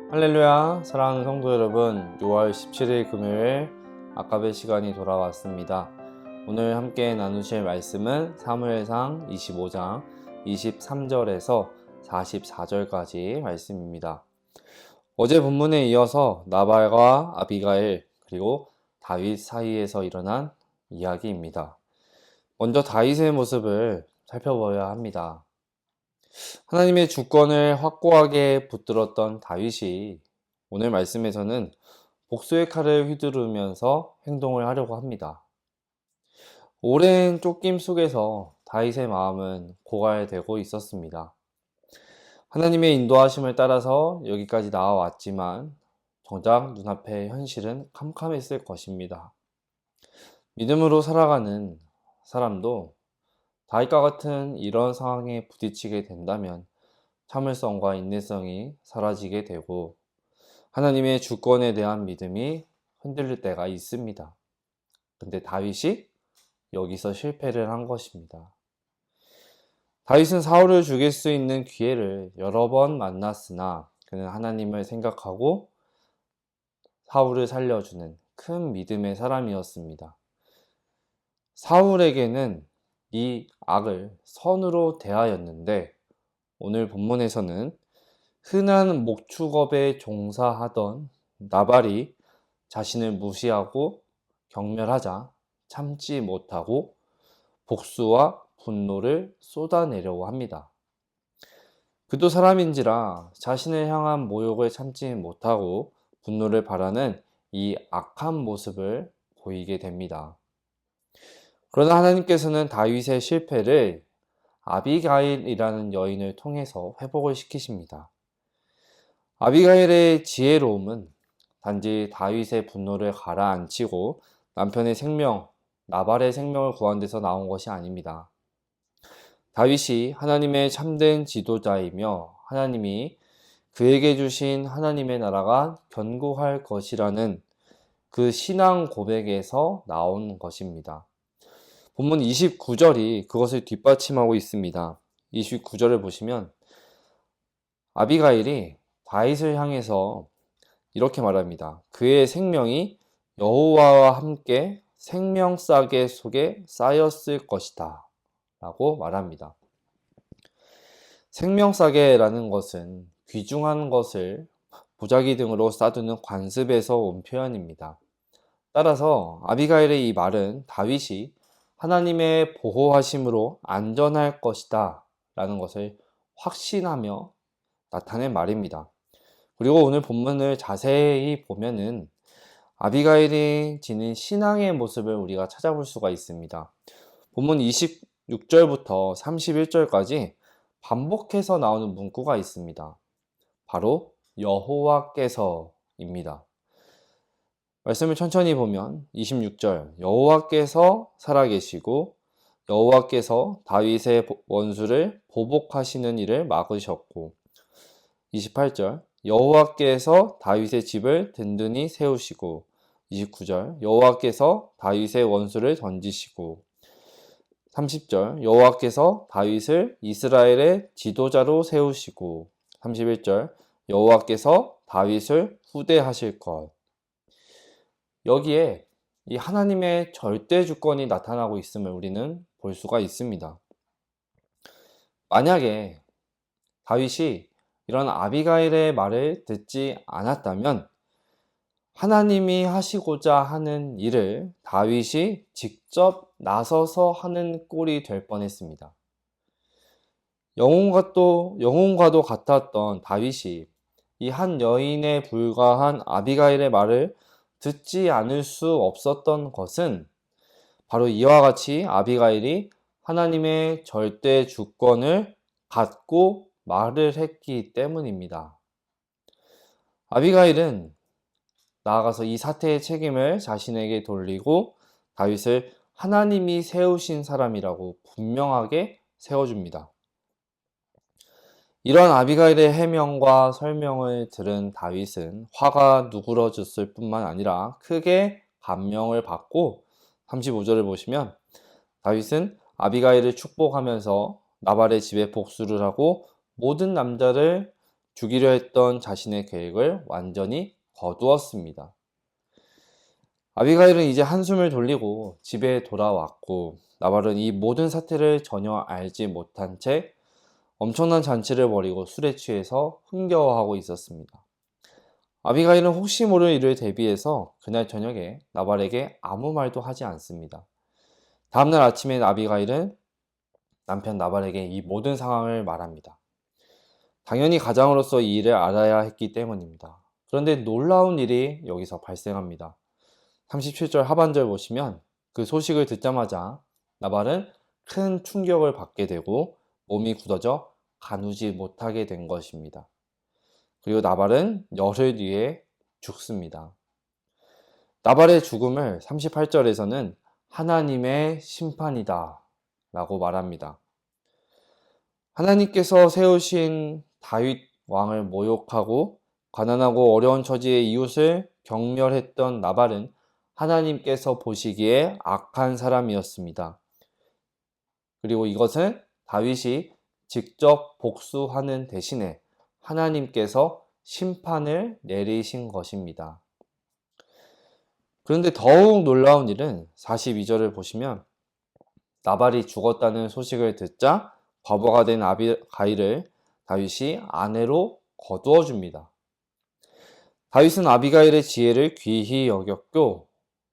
할렐루야, 사랑하는 성도 여러분, 6월 17일 금요일 아까의 시간이 돌아왔습니다. 오늘 함께 나누실 말씀은 사무엘상 25장 23절에서 44절까지 말씀입니다. 어제 본문에 이어서 나발과 아비가일 그리고 다윗 사이에서 일어난 이야기입니다. 먼저 다윗의 모습을 살펴봐야 합니다. 하나님의 주권을 확고하게 붙들었던 다윗이 오늘 말씀에서는 복수의 칼을 휘두르면서 행동을 하려고 합니다. 오랜 쫓김 속에서 다윗의 마음은 고갈되고 있었습니다. 하나님의 인도하심을 따라서 여기까지 나아왔지만 정작 눈앞의 현실은 캄캄했을 것입니다. 믿음으로 살아가는 사람도 다윗과 같은 이런 상황에 부딪히게 된다면 참을성과 인내성이 사라지게 되고 하나님의 주권에 대한 믿음이 흔들릴 때가 있습니다. 근데 다윗이 여기서 실패를 한 것입니다. 다윗은 사울을 죽일 수 있는 기회를 여러 번 만났으나 그는 하나님을 생각하고 사울을 살려주는 큰 믿음의 사람이었습니다. 사울에게는 이 악을 선으로 대하였는데 오늘 본문에서는 흔한 목축업에 종사하던 나발이 자신을 무시하고 경멸하자 참지 못하고 복수와 분노를 쏟아내려고 합니다. 그도 사람인지라 자신을 향한 모욕을 참지 못하고 분노를 발하는 이 악한 모습을 보이게 됩니다. 그러나 하나님께서는 다윗의 실패를 아비가일이라는 여인을 통해서 회복을 시키십니다. 아비가일의 지혜로움은 단지 다윗의 분노를 가라앉히고 남편의 생명, 나발의 생명을 구한 데서 나온 것이 아닙니다. 다윗이 하나님의 참된 지도자이며 하나님이 그에게 주신 하나님의 나라가 견고할 것이라는 그 신앙 고백에서 나온 것입니다. 본문 29절이 그것을 뒷받침하고 있습니다. 29절을 보시면 아비가일이 다윗을 향해서 이렇게 말합니다. 그의 생명이 여호와와 함께 생명싸개 속에 쌓였을 것이다 라고 말합니다. 생명싸개라는 것은 귀중한 것을 보자기 등으로 싸두는 관습에서 온 표현입니다. 따라서 아비가일의 이 말은 다윗이 하나님의 보호하심으로 안전할 것이다 라는 것을 확신하며 나타낸 말입니다. 그리고 오늘 본문을 자세히 보면은 아비가일이 지닌 신앙의 모습을 우리가 찾아볼 수가 있습니다. 본문 26절부터 31절까지 반복해서 나오는 문구가 있습니다. 바로 여호와께서입니다. 말씀을 천천히 보면 26절 여호와께서 살아계시고 여호와께서 다윗의 원수를 보복하시는 일을 막으셨고 28절 여호와께서 다윗의 집을 든든히 세우시고 29절 여호와께서 다윗의 원수를 던지시고 30절 여호와께서 다윗을 이스라엘의 지도자로 세우시고 31절 여호와께서 다윗을 후대하실 것. 여기에 이 하나님의 절대 주권이 나타나고 있음을 우리는 볼 수가 있습니다. 만약에 다윗이 이런 아비가일의 말을 듣지 않았다면 하나님이 하시고자 하는 일을 다윗이 직접 나서서 하는 꼴이 될 뻔했습니다. 영혼과도 같았던 다윗이 이 한 여인에 불과한 아비가일의 말을 듣지 않을 수 없었던 것은 바로 이와 같이 아비가일이 하나님의 절대 주권을 갖고 말을 했기 때문입니다. 아비가일은 나아가서 이 사태의 책임을 자신에게 돌리고 다윗을 하나님이 세우신 사람이라고 분명하게 세워줍니다. 이런 아비가일의 해명과 설명을 들은 다윗은 화가 누그러졌을 뿐만 아니라 크게 감명을 받고 35절을 보시면 다윗은 아비가일을 축복하면서 나발의 집에 복수를 하고 모든 남자를 죽이려 했던 자신의 계획을 완전히 거두었습니다. 아비가일은 이제 한숨을 돌리고 집에 돌아왔고, 나발은 이 모든 사태를 전혀 알지 못한 채 엄청난 잔치를 벌이고 술에 취해서 흥겨워하고 있었습니다. 아비가일은 혹시 모를 일을 대비해서 그날 저녁에 나발에게 아무 말도 하지 않습니다. 다음날 아침에 아비가일은 남편 나발에게 이 모든 상황을 말합니다. 당연히 가장으로서 이 일을 알아야 했기 때문입니다. 그런데 놀라운 일이 여기서 발생합니다. 37절 하반절 보시면 그 소식을 듣자마자 나발은 큰 충격을 받게 되고 몸이 굳어져 가누지 못하게 된 것입니다. 그리고 나발은 열흘 뒤에 죽습니다. 나발의 죽음을 38절에서는 하나님의 심판이다 라고 말합니다. 하나님께서 세우신 다윗 왕을 모욕하고 가난하고 어려운 처지의 이웃을 경멸했던 나발은 하나님께서 보시기에 악한 사람이었습니다. 그리고 이것은 다윗이 직접 복수하는 대신에 하나님께서 심판을 내리신 것입니다. 그런데 더욱 놀라운 일은 42절을 보시면 나발이 죽었다는 소식을 듣자 과부가 된 아비가일을 다윗이 아내로 거두어 줍니다. 다윗은 아비가일의 지혜를 귀히 여겼고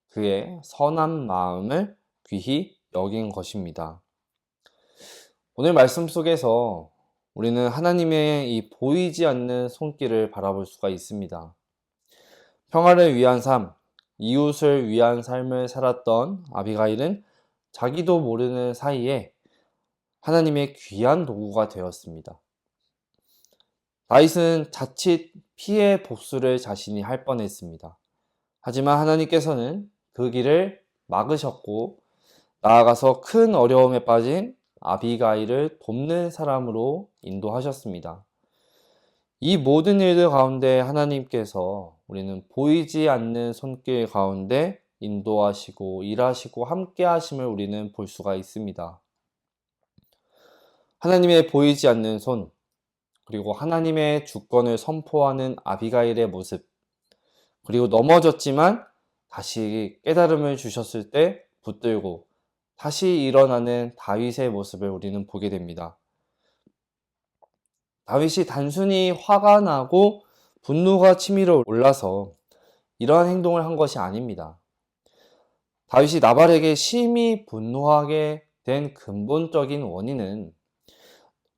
그의 선한 마음을 귀히 여긴 것입니다. 오늘 말씀 속에서 우리는 하나님의 이 보이지 않는 손길을 바라볼 수가 있습니다. 평화를 위한 삶, 이웃을 위한 삶을 살았던 아비가일은 자기도 모르는 사이에 하나님의 귀한 도구가 되었습니다. 다윗은 자칫 피해 복수를 자신이 할 뻔했습니다. 하지만 하나님께서는 그 길을 막으셨고 나아가서 큰 어려움에 빠진 아비가일을 돕는 사람으로 인도하셨습니다. 이 모든 일들 가운데 하나님께서 우리는 보이지 않는 손길 가운데 인도하시고 일하시고 함께 하심을 우리는 볼 수가 있습니다. 하나님의 보이지 않는 손, 그리고 하나님의 주권을 선포하는 아비가일의 모습, 그리고 넘어졌지만 다시 깨달음을 주셨을 때 붙들고 다시 일어나는 다윗의 모습을 우리는 보게 됩니다. 다윗이 단순히 화가 나고 분노가 치밀어 올라서 이러한 행동을 한 것이 아닙니다. 다윗이 나발에게 심히 분노하게 된 근본적인 원인은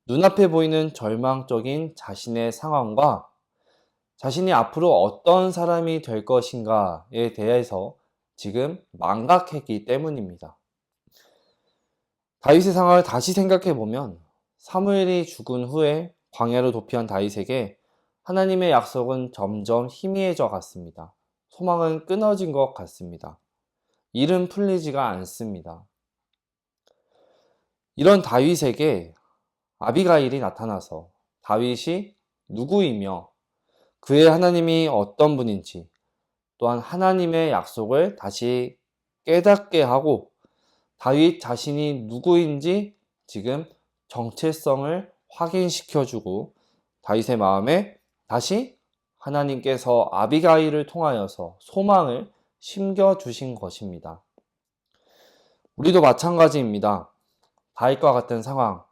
눈앞에 보이는 절망적인 자신의 상황과 자신이 앞으로 어떤 사람이 될 것인가에 대해서 지금 망각했기 때문입니다. 다윗의 상황을 다시 생각해 보면 사무엘이 죽은 후에 광야로 도피한 다윗에게 하나님의 약속은 점점 희미해져 갔습니다. 소망은 끊어진 것 같습니다. 일은 풀리지가 않습니다. 이런 다윗에게 아비가일이 나타나서 다윗이 누구이며 그의 하나님이 어떤 분인지 또한 하나님의 약속을 다시 깨닫게 하고 다윗 자신이 누구인지 지금 정체성을 확인시켜주고 다윗의 마음에 다시 하나님께서 아비가일을 통하여서 소망을 심겨주신 것입니다. 우리도 마찬가지입니다. 다윗과 같은 상황,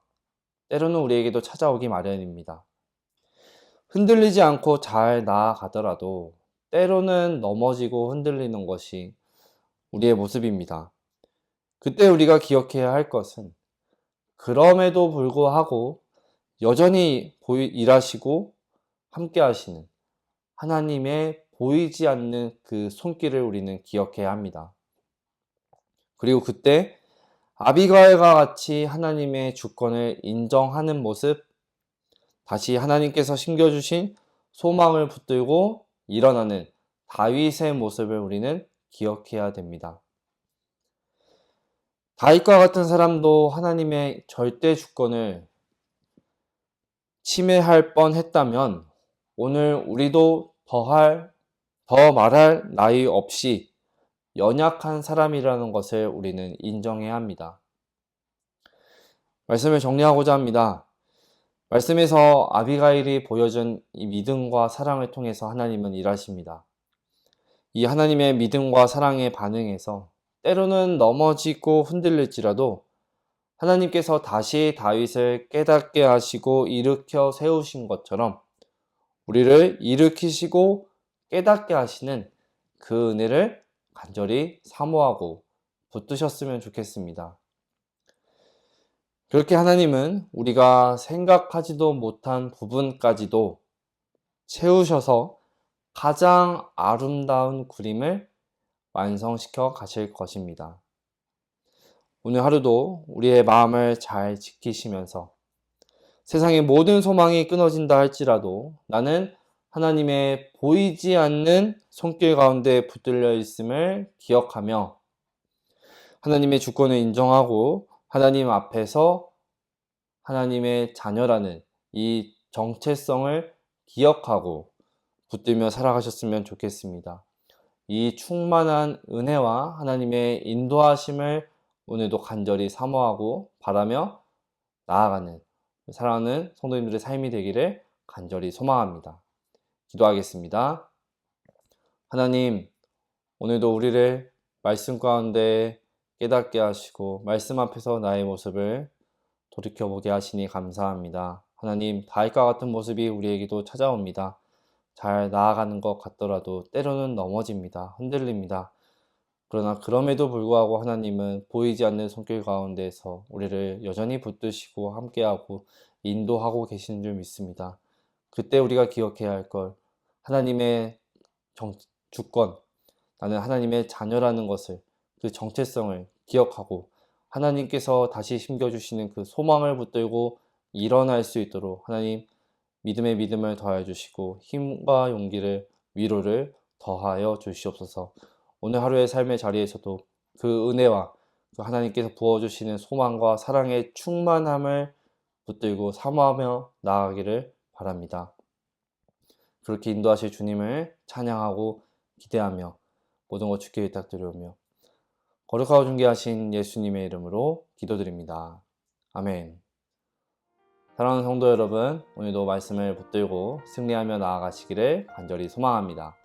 때로는 우리에게도 찾아오기 마련입니다. 흔들리지 않고 잘 나아가더라도 때로는 넘어지고 흔들리는 것이 우리의 모습입니다. 그때 우리가 기억해야 할 것은 그럼에도 불구하고 여전히 일하시고 함께 하시는 하나님의 보이지 않는 그 손길을 우리는 기억해야 합니다. 그리고 그때 아비가일과 같이 하나님의 주권을 인정하는 모습, 다시 하나님께서 심겨주신 소망을 붙들고 일어나는 다윗의 모습을 우리는 기억해야 됩니다. 다윗과 같은 사람도 하나님의 절대 주권을 침해할 뻔했다면 오늘 우리도 더 말할 나위 없이 연약한 사람이라는 것을 우리는 인정해야 합니다. 말씀을 정리하고자 합니다. 말씀에서 아비가일이 보여준 이 믿음과 사랑을 통해서 하나님은 일하십니다. 이 하나님의 믿음과 사랑에 반응해서 때로는 넘어지고 흔들릴지라도 하나님께서 다시 다윗을 깨닫게 하시고 일으켜 세우신 것처럼 우리를 일으키시고 깨닫게 하시는 그 은혜를 간절히 사모하고 붙드셨으면 좋겠습니다. 그렇게 하나님은 우리가 생각하지도 못한 부분까지도 채우셔서 가장 아름다운 그림을 완성시켜 가실 것입니다. 오늘 하루도 우리의 마음을 잘 지키시면서 세상의 모든 소망이 끊어진다 할지라도 나는 하나님의 보이지 않는 손길 가운데 붙들려 있음을 기억하며 하나님의 주권을 인정하고 하나님 앞에서 하나님의 자녀라는 이 정체성을 기억하고 붙들며 살아가셨으면 좋겠습니다. 이 충만한 은혜와 하나님의 인도하심을 오늘도 간절히 사모하고 바라며 나아가는 사랑하는 성도님들의 삶이 되기를 간절히 소망합니다. 기도하겠습니다. 하나님, 오늘도 우리를 말씀 가운데 깨닫게 하시고 말씀 앞에서 나의 모습을 돌이켜보게 하시니 감사합니다. 하나님, 다윗과 같은 모습이 우리에게도 찾아옵니다. 잘 나아가는 것 같더라도 때로는 넘어집니다. 흔들립니다. 그러나 그럼에도 불구하고 하나님은 보이지 않는 손길 가운데서 우리를 여전히 붙드시고 함께하고 인도하고 계시는 줄 믿습니다. 그때 우리가 기억해야 할 것, 하나님의 주권, 나는 하나님의 자녀라는 것을, 그 정체성을 기억하고 하나님께서 다시 심겨주시는 그 소망을 붙들고 일어날 수 있도록 하나님 믿음의 믿음을 더하여 주시고 힘과 용기를 위로를 더하여 주시옵소서. 오늘 하루의 삶의 자리에서도 그 은혜와 그 하나님께서 부어주시는 소망과 사랑의 충만함을 붙들고 사모하며 나아가기를 바랍니다. 그렇게 인도하실 주님을 찬양하고 기대하며 모든 것 주께 부탁드리오며 거룩하고 존귀하신 예수님의 이름으로 기도드립니다. 아멘. 사랑하는 성도 여러분, 오늘도 말씀을 붙들고 승리하며 나아가시기를 간절히 소망합니다.